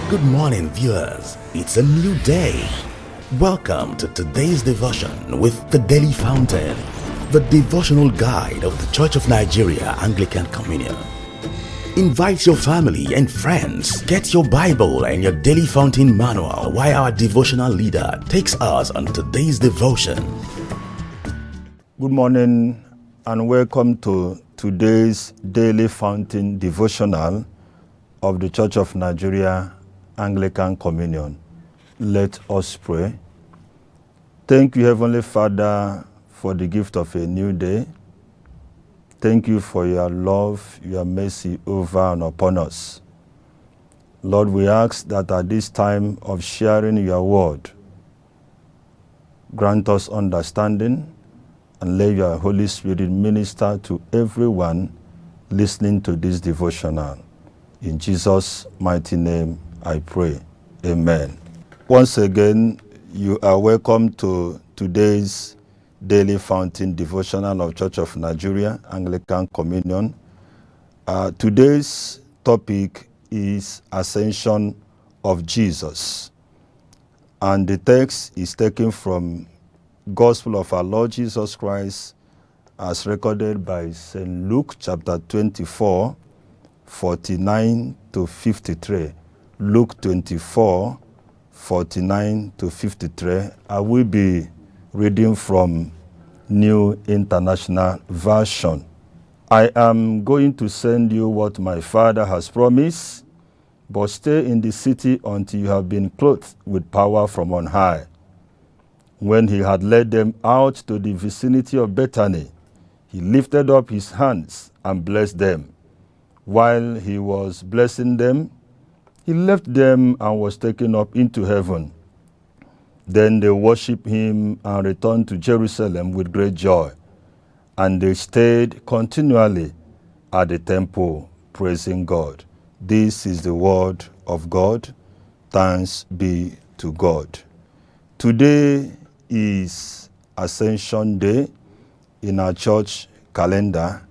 Good morning, viewers. It's a new day. Welcome to today's devotion with the Daily Fountain, the devotional guide of the Church of Nigeria Anglican Communion. Invite your family and friends. Get your Bible and your Daily Fountain manual while our devotional leader takes us on today's devotion. Good morning and welcome to today's Daily Fountain devotional of the Church of Nigeria Anglican Communion. Let us pray. Thank you, Heavenly Father, for the gift of a new day. Thank you for your love, your mercy over and upon us. Lord, we ask that at this time of sharing your word, grant us understanding and let your Holy Spirit minister to everyone listening to this devotional. In Jesus' mighty name, I pray. Amen. Once again, you are welcome to today's Daily Fountain devotional of Church of Nigeria Anglican Communion. Today's topic is Ascension of Jesus. And the text is taken from Gospel of our Lord Jesus Christ as recorded by St. Luke chapter 24, 49 to 53. Luke 24, 49 to 53. I will be reading from New International Version. I am going to send you what my Father has promised, but stay in the city until you have been clothed with power from on high. When he had led them out to the vicinity of Bethany, he lifted up his hands and blessed them. While he was blessing them, he left them and was taken up into heaven. Then they worshiped him and returned to Jerusalem with great joy. And they stayed continually at the temple, praising God. This is the word of God. Thanks be to God. Today is Ascension Day in our church calendar.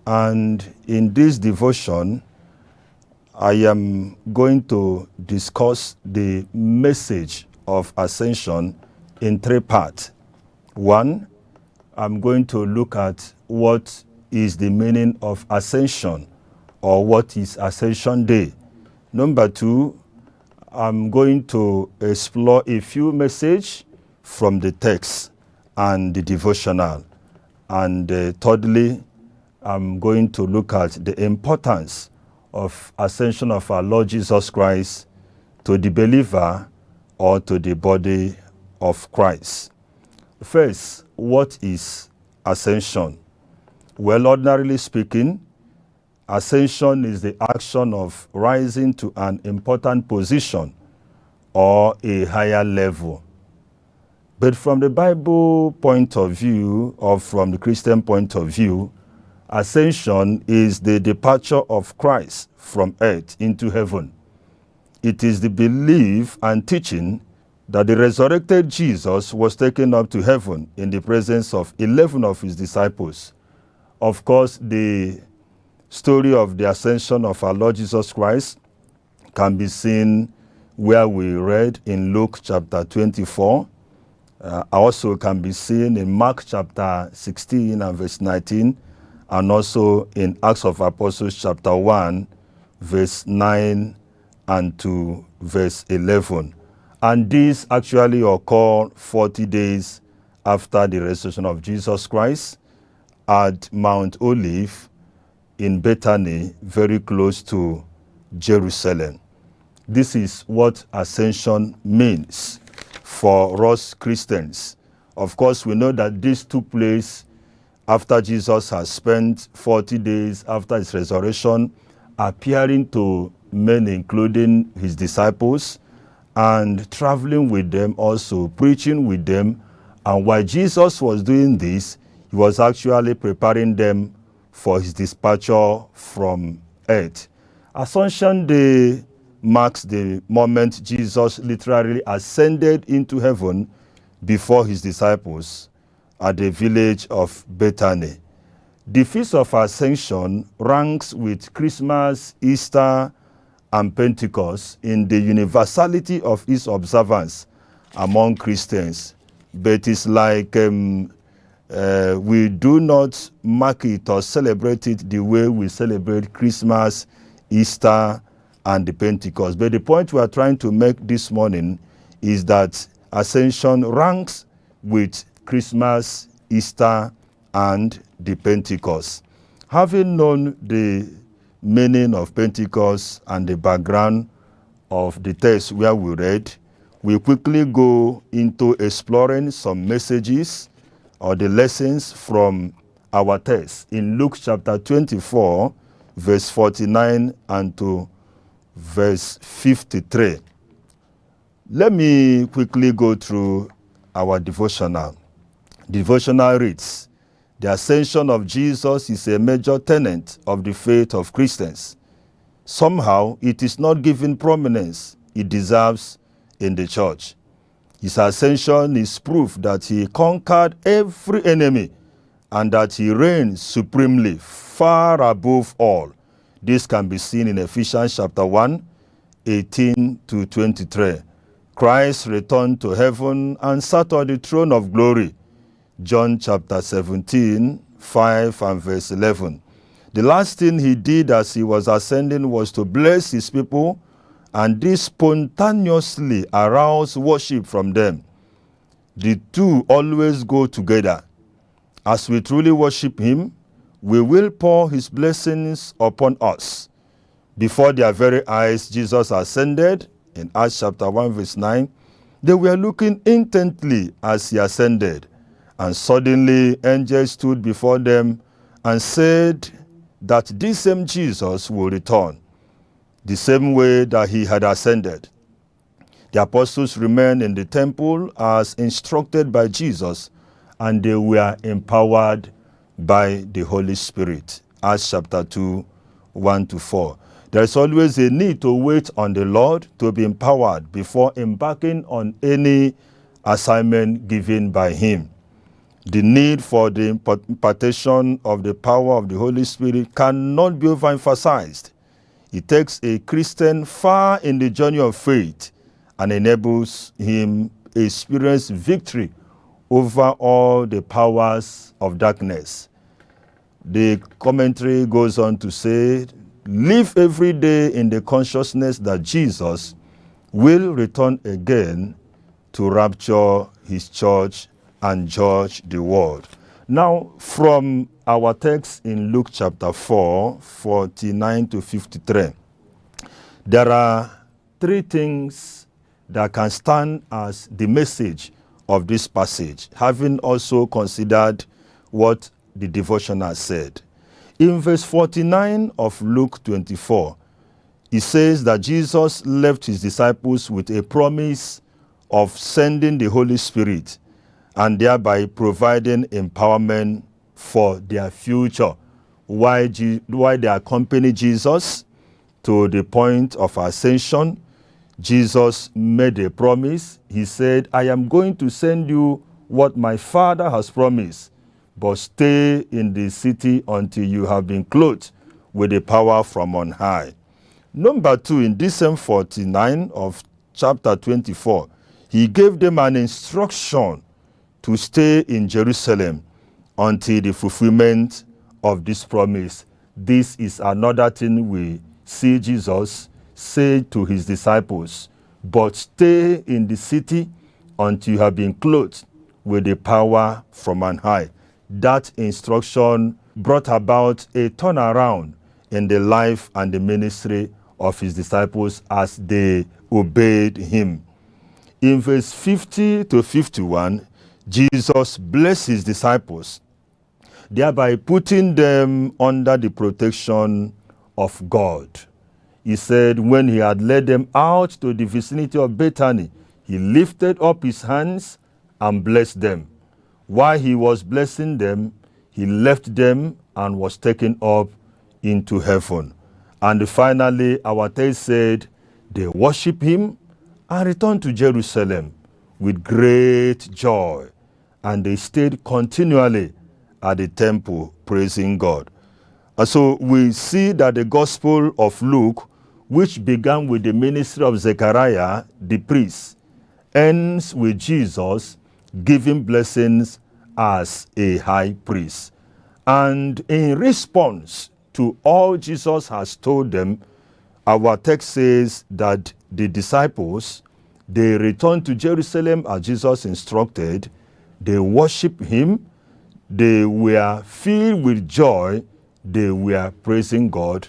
And in this devotion, I am going to discuss the message of Ascension in three parts. One, I'm going to look at what is the meaning of Ascension or what is Ascension Day. Number two, I'm going to explore a few messages from the text and the devotional. And thirdly, I'm going to look at the importance of ascension of our Lord Jesus Christ to the believer or to the body of Christ. First, what is ascension? Well, ordinarily speaking, ascension is the action of rising to an important position or a higher level. But from the Bible point of view or from the Christian point of view, ascension is the departure of Christ from earth into heaven. It is the belief and teaching that the resurrected Jesus was taken up to heaven in the presence of 11 of his disciples. Of course, the story of the ascension of our Lord Jesus Christ can be seen where we read in Luke chapter 24. Also can be seen in Mark chapter 16 and verse 19, and also in Acts of Apostles chapter 1, verse 9 and to verse 11. And this actually occurred 40 days after the resurrection of Jesus Christ at Mount Olive in Bethany, very close to Jerusalem. This is what ascension means for us Christians. Of course, we know that this took place after Jesus has spent 40 days after his resurrection appearing to many, including his disciples, and traveling with them, also preaching with them. And while Jesus was doing this, he was actually preparing them for his departure from earth. Ascension Day marks the moment Jesus literally ascended into heaven before his disciples at the village of Bethany. The Feast of Ascension ranks with Christmas, Easter, and Pentecost in the universality of its observance among Christians. But it's like we do not mark it or celebrate it the way we celebrate Christmas, Easter, and the Pentecost. But the point we are trying to make this morning is that Ascension ranks with Christmas, Easter, and the Pentecost. Having known the meaning of Pentecost and the background of the text where we read, we quickly go into exploring some messages or the lessons from our text in Luke chapter 24, verse 49 and to verse 53. Let me quickly go through our devotional. Devotional reads, the ascension of Jesus is a major tenet of the faith of Christians. Somehow, it is not given prominence it deserves in the church. His ascension is proof that he conquered every enemy and that he reigns supremely, far above all. This can be seen in Ephesians chapter 1, 18 to 23. Christ returned to heaven and sat on the throne of glory. John chapter 17, 5 and verse 11. The last thing he did as he was ascending was to bless his people, and this spontaneously aroused worship from them. The two always go together. As we truly worship him, we will pour his blessings upon us. Before their very eyes, Jesus ascended. In Acts chapter 1 verse 9, they were looking intently as he ascended. And suddenly angels stood before them and said that this same Jesus will return, the same way that he had ascended. The apostles remained in the temple as instructed by Jesus, and they were empowered by the Holy Spirit. Acts chapter 2, 1 to 4. There is always a need to wait on the Lord to be empowered before embarking on any assignment given by him. The need for the impartation of the power of the Holy Spirit cannot be overemphasized. It takes a Christian far in the journey of faith and enables him to experience victory over all the powers of darkness. The commentary goes on to say, live every day in the consciousness that Jesus will return again to rapture his church and judge the world. Now, from our text in Luke chapter 4, 49 to 53, there are three things that can stand as the message of this passage, having also considered what the devotional said. In verse 49 of Luke 24, it says that Jesus left his disciples with a promise of sending the Holy Spirit and thereby providing empowerment for their future. Why they accompany Jesus to the point of ascension? Jesus made a promise. He said, I am going to send you what my Father has promised, but stay in the city until you have been clothed with the power from on high. Number two, in this same 49 of chapter 24, he gave them an instruction to stay in Jerusalem until the fulfillment of this promise. This is another thing we see Jesus say to his disciples, but stay in the city until you have been clothed with the power from on high. That instruction brought about a turnaround in the life and the ministry of his disciples as they obeyed him. In verse 50 to 51, Jesus blessed his disciples, thereby putting them under the protection of God. He said, when he had led them out to the vicinity of Bethany, he lifted up his hands and blessed them. While he was blessing them, he left them and was taken up into heaven. And finally, our text said, they worshiped him and returned to Jerusalem with great joy. And they stayed continually at the temple praising God. And so we see that the Gospel of Luke which began with the ministry of Zechariah, the priest, ends with Jesus giving blessings as a high priest. And in response to all Jesus has told them, our text says that the disciples, they returned to Jerusalem as Jesus instructed. They worshiped him. They were filled with joy. They were praising God.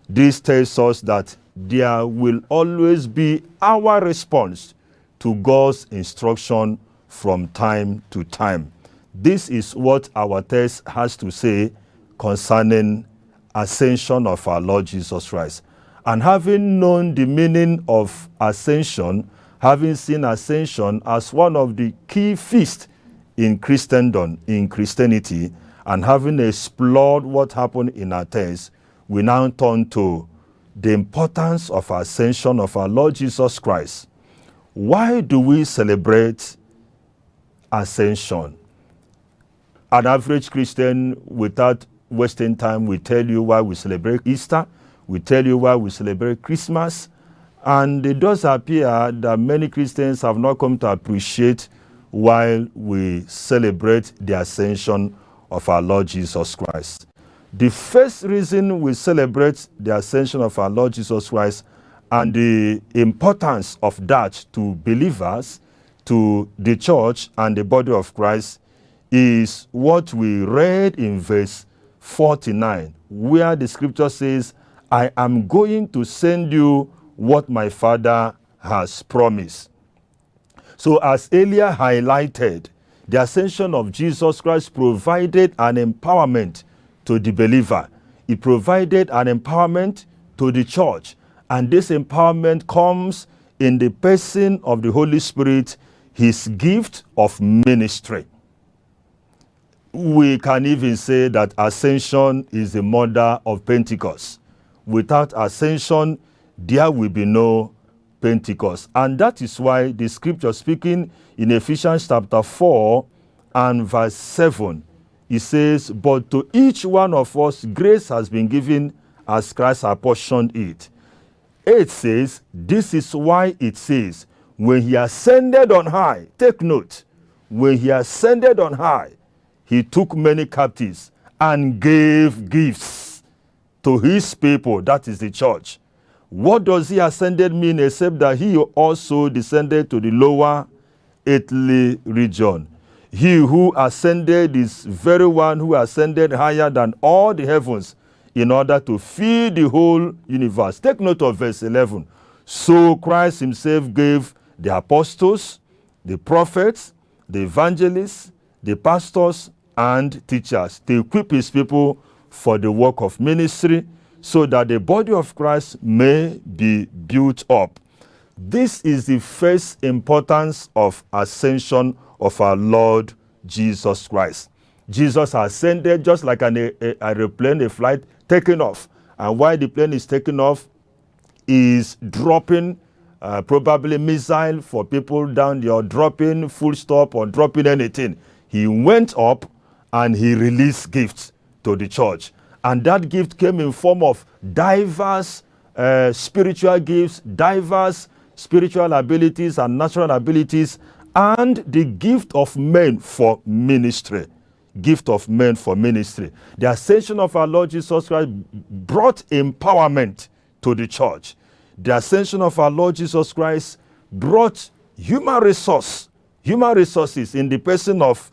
This tells us that there will always be our response to God's instruction from time to time. This is what our text has to say concerning ascension of our Lord Jesus Christ. And having known the meaning of ascension, having seen ascension as one of the key feasts in Christendom, in Christianity, and having explored what happened in our text, we now turn to the importance of ascension of our Lord Jesus Christ. Why do we celebrate ascension? An average Christian, without wasting time, will tell you why we celebrate Easter, we tell you why we celebrate Christmas, and it does appear that many Christians have not come to appreciate why we celebrate the ascension of our Lord Jesus Christ. The first reason we celebrate the ascension of our Lord Jesus Christ and the importance of that to believers, to the church and the body of Christ is what we read in verse 49, where the scripture says, I am going to send you what my Father has promised. So as earlier highlighted, the ascension of Jesus Christ provided an empowerment to the believer. It provided an empowerment to the church. And this empowerment comes in the person of the Holy Spirit, his gift of ministry. We can even say that ascension is the mother of Pentecost. Without ascension, there will be no Pentecost. And that is why the scripture speaking in Ephesians chapter 4 and verse 7, it says, but to each one of us grace has been given as Christ apportioned it. 8 says, this is why it says, when he ascended on high, take note, when he ascended on high, he took many captives and gave gifts to his people, that is the church. What does he ascended mean except that he also descended to the lower earthly region? He who ascended is very one who ascended higher than all the heavens in order to fill the whole universe. Take note of verse 11. So Christ himself gave the apostles, the prophets, the evangelists, the pastors, and teachers to equip his people for the work of ministry so that the body of Christ may be built up. This is the first importance of ascension of our Lord Jesus Christ. Jesus ascended just like an aeroplane, a flight taking off. And while the plane is taking off, is dropping probably missile for people down there, or dropping full stop or dropping anything. He went up and he released gifts to the church. And that gift came in form of diverse spiritual gifts, diverse spiritual abilities and natural abilities, and the gift of men for ministry. Gift of men for ministry. The ascension of our Lord Jesus Christ brought empowerment to the church. The ascension of our Lord Jesus Christ brought human resources in the person of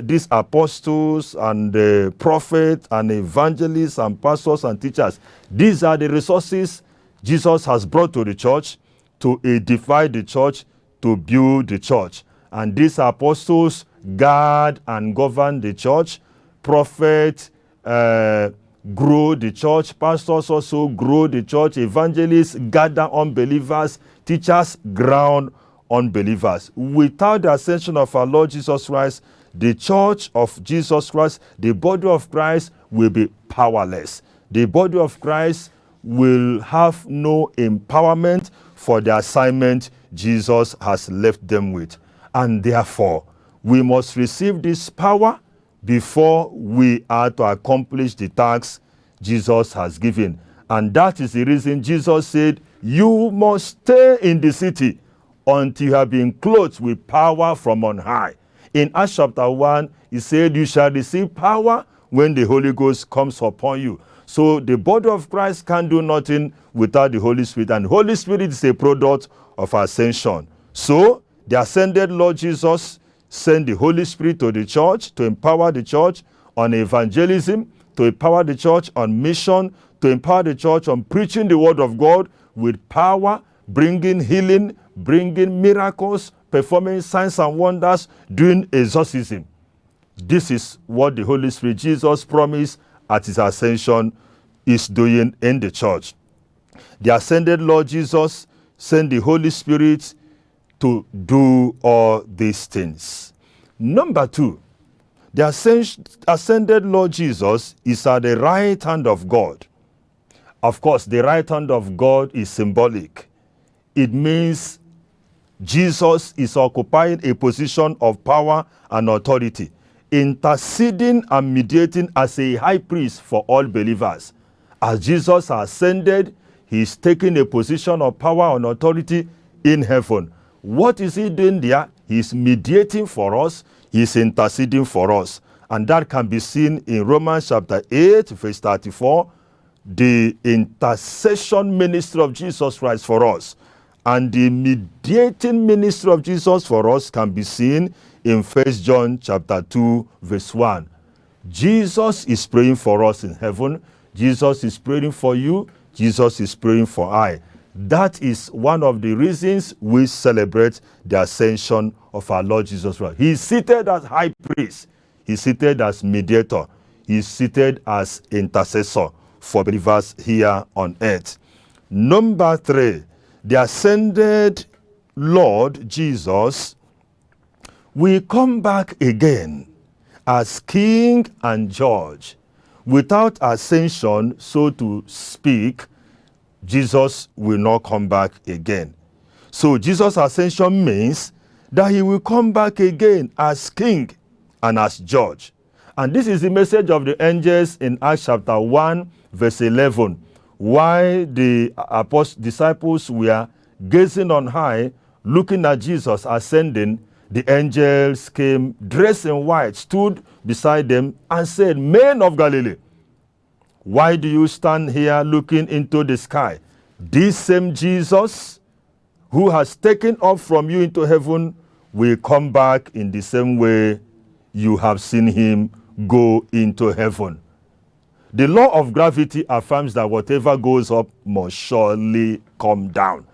these apostles and the prophets and evangelists and pastors and teachers. These are the resources Jesus has brought to the church to edify the church, to build the church. And these apostles guard and govern the church. Prophets grow the church. Pastors also grow the church. Evangelists gather unbelievers. Teachers ground unbelievers. Without the ascension of our Lord Jesus Christ, the church of Jesus Christ, the body of Christ, will be powerless. The body of Christ will have no empowerment for the assignment Jesus has left them with. And therefore, we must receive this power before we are to accomplish the task Jesus has given. And that is the reason Jesus said, you must stay in the city until you have been clothed with power from on high. In Acts chapter 1, he said, you shall receive power when the Holy Ghost comes upon you. So the body of Christ can do nothing without the Holy Spirit. And the Holy Spirit is a product of ascension. So the ascended Lord Jesus sent the Holy Spirit to the church to empower the church on evangelism, to empower the church on mission, to empower the church on preaching the word of God with power, bringing healing, bringing miracles, performing signs and wonders, doing exorcism. This is what the Holy Spirit Jesus promised at his ascension is doing in the church. The ascended Lord Jesus sent the Holy Spirit to do all these things. Number 2, the ascended Lord Jesus is at the right hand of God. Of course, the right hand of God is symbolic. It means Jesus is occupying a position of power and authority, interceding and mediating as a high priest for all believers. As Jesus ascended, he is taking a position of power and authority in heaven. What is he doing there? He is mediating for us. He is interceding for us. And that can be seen in Romans chapter 8, verse 34, the intercession ministry of Jesus Christ for us. And the mediating ministry of Jesus for us can be seen in 1 John chapter 2, verse 1. Jesus is praying for us in heaven. Jesus is praying for you. Jesus is praying for I. That is one of the reasons we celebrate the ascension of our Lord Jesus Christ. He is seated as high priest. He is seated as mediator. He is seated as intercessor for believers here on earth. Number 3, the ascended Lord Jesus will come back again as King and Judge. Without ascension, so to speak, Jesus will not come back again. So Jesus' ascension means that he will come back again as King and as Judge. And this is the message of the angels in Acts chapter 1, verse 11. While the disciples were gazing on high, looking at Jesus ascending, the angels came dressed in white, stood beside them, and said, Men of Galilee, why do you stand here looking into the sky? This same Jesus who has taken up from you into heaven will come back in the same way you have seen him go into heaven. The law of gravity affirms that whatever goes up must surely come down.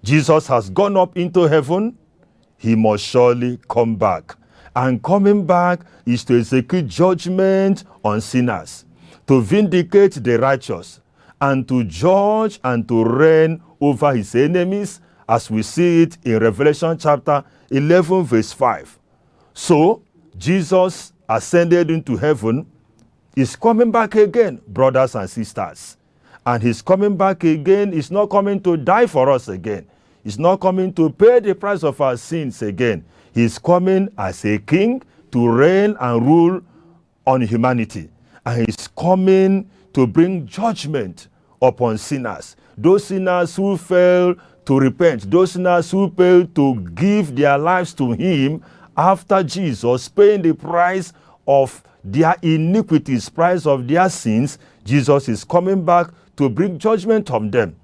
Jesus has gone up into heaven. He must surely come back. And coming back is to execute judgment on sinners, to vindicate the righteous, and to judge and to reign over his enemies, as we see it in Revelation chapter 11, verse 5. So, Jesus ascended into heaven, is coming back again, brothers and sisters. And his coming back again is not coming to die for us again. He's not coming to pay the price of our sins again. He's coming as a king to reign and rule on humanity. And he's coming to bring judgment upon sinners. Those sinners who fail to repent, those sinners who fail to give their lives to him after Jesus paying the price of their iniquities, price of their sins. Jesus is coming back to bring judgment on them.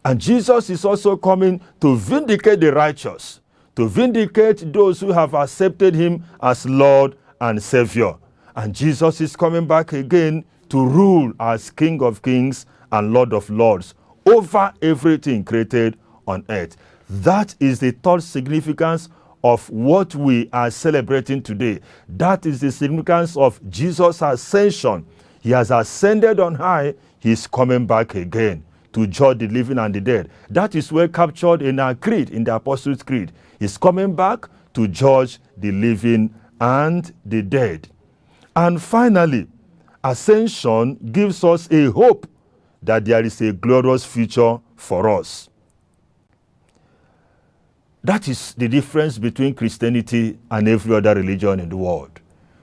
And Jesus is also coming to vindicate the righteous, to vindicate those who have accepted him as Lord and Savior. And Jesus is coming back again to rule as King of Kings and Lord of Lords over everything created on earth. That is the third significance of what we are celebrating today. That is the significance of Jesus' ascension. He has ascended on high. He is coming back again to judge the living and the dead. That is well captured in our creed, in the Apostles' Creed. He's coming back to judge the living and the dead. And finally, ascension gives us a hope that there is a glorious future for us. That is the difference between Christianity and every other religion in the world.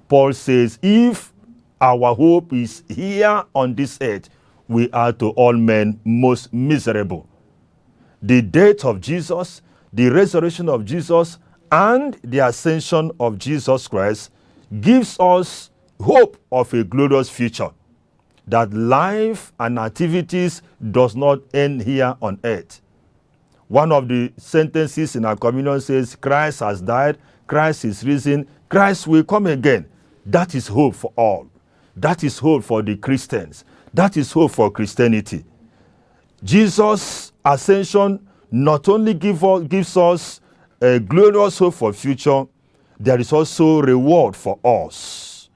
Paul says, if our hope is here on this earth, we are to all men most miserable. The death of Jesus, the resurrection of Jesus, and the ascension of Jesus Christ gives us hope of a glorious future, that life and activities does not end here on earth. One of the sentences in our communion says, Christ has died, Christ is risen, Christ will come again. That is hope for all. That is hope for the Christians. That is hope for Christianity. Jesus' ascension not only gives us a glorious hope for future, there is also reward for us.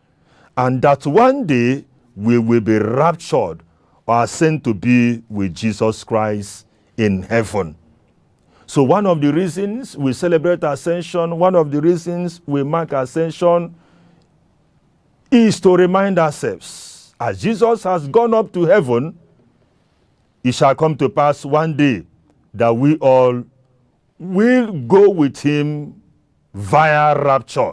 And that one day we will be raptured or sent to be with Jesus Christ in heaven. So one of the reasons we celebrate Ascension, one of the reasons we mark Ascension is to remind ourselves, as Jesus has gone up to heaven, it shall come to pass one day that we all will go with him via rapture.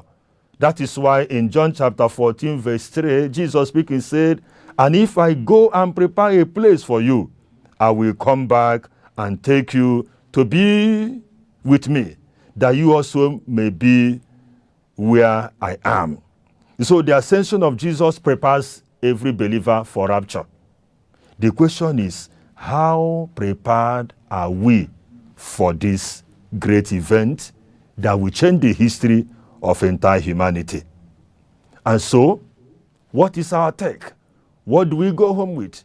That is why in John chapter 14 verse 3, Jesus speaking said, and if I go and prepare a place for you, I will come back and take you to be with me, that you also may be where I am. So the ascension of Jesus prepares every believer for rapture. The question is, how prepared are we for this great event that will change the history of entire humanity? And so, what is our take? What do we go home with?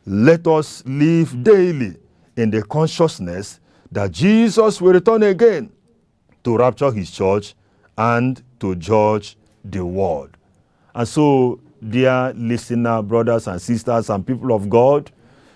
Let us live daily in the consciousness that Jesus will return again to rapture his church and to judge the world. And so, dear listener, brothers and sisters and people of God,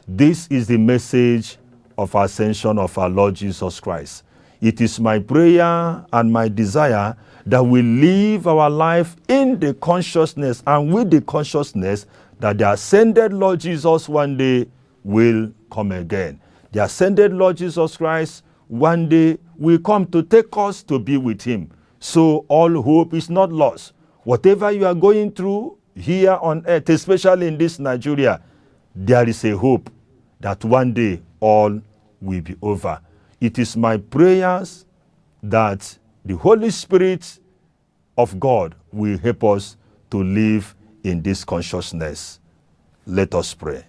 this is the message of ascension of our Lord Jesus Christ. It is my prayer and my desire that we live our life in the consciousness and with the consciousness that the ascended Lord Jesus one day will come again. The ascended Lord Jesus Christ one day will come to take us to be with him. So all hope is not lost. Whatever you are going through here on earth, especially in this Nigeria, there is a hope that one day all will be over. It is my prayers that the Holy Spirit of God will help us to live in this consciousness. Let us pray.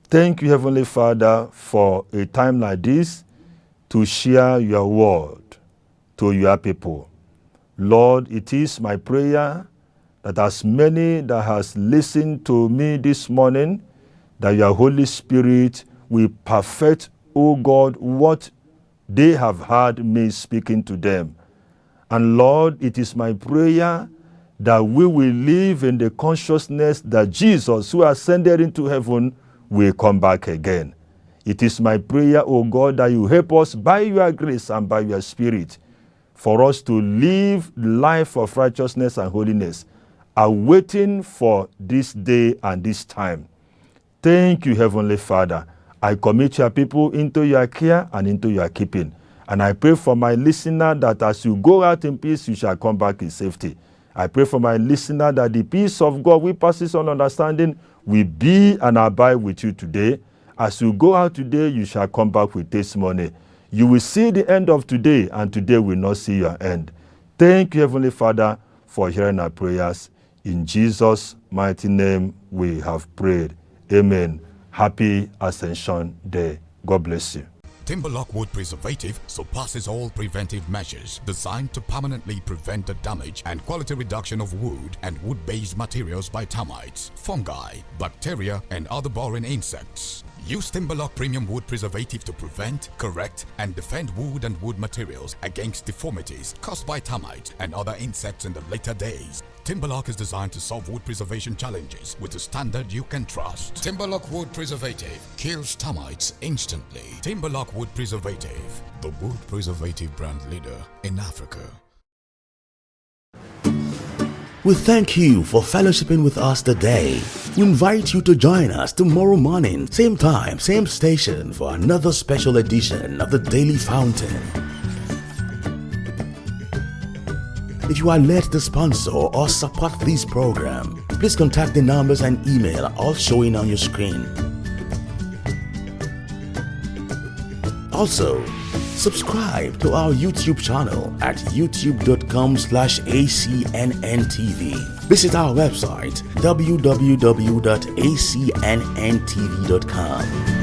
Thank you, Heavenly Father, for a time like this to share your word to your people. Lord, it is my prayer that as many that has listened to me this morning, that your Holy Spirit will perfect, O God, what they have heard me speaking to them. And Lord, it is my prayer that we will live in the consciousness that Jesus, who ascended into heaven, will come back again. It is my prayer, O God, that you help us by your grace and by your Spirit for us to live the life of righteousness and holiness, awaiting for this day and this time. Thank you, Heavenly Father. I commit your people into your care and into your keeping. And I pray for my listener that as you go out in peace, you shall come back in safety. I pray for my listener that the peace of God, which passes all understanding, will be and abide with you today. As you go out today, you shall come back with testimony. You will see the end of today, and today will not see your end. Thank you, Heavenly Father, for hearing our prayers. In Jesus' mighty name we have prayed. Amen. Happy Ascension Day. God bless you. Timberlock Wood Preservative surpasses all preventive measures designed to permanently prevent the damage and quality reduction of wood and wood-based materials by termites, fungi, bacteria, and other boring insects. Use Timberlock Premium Wood Preservative to prevent, correct, and defend wood and wood materials against deformities caused by termites and other insects in the later days. Timberlock is designed to solve wood preservation challenges with a standard you can trust. Timberlock Wood Preservative kills termites instantly. Timberlock Wood Preservative, the wood preservative brand leader in Africa. We thank you for fellowshipping with us today. We invite you to join us tomorrow morning, same time, same station, for another special edition of the Daily Fountain. If you are led to sponsor or support this program, please contact the numbers and email all showing on your screen. Also, subscribe to our YouTube channel at youtube.com/acnntv. Visit our website www.acnntv.com.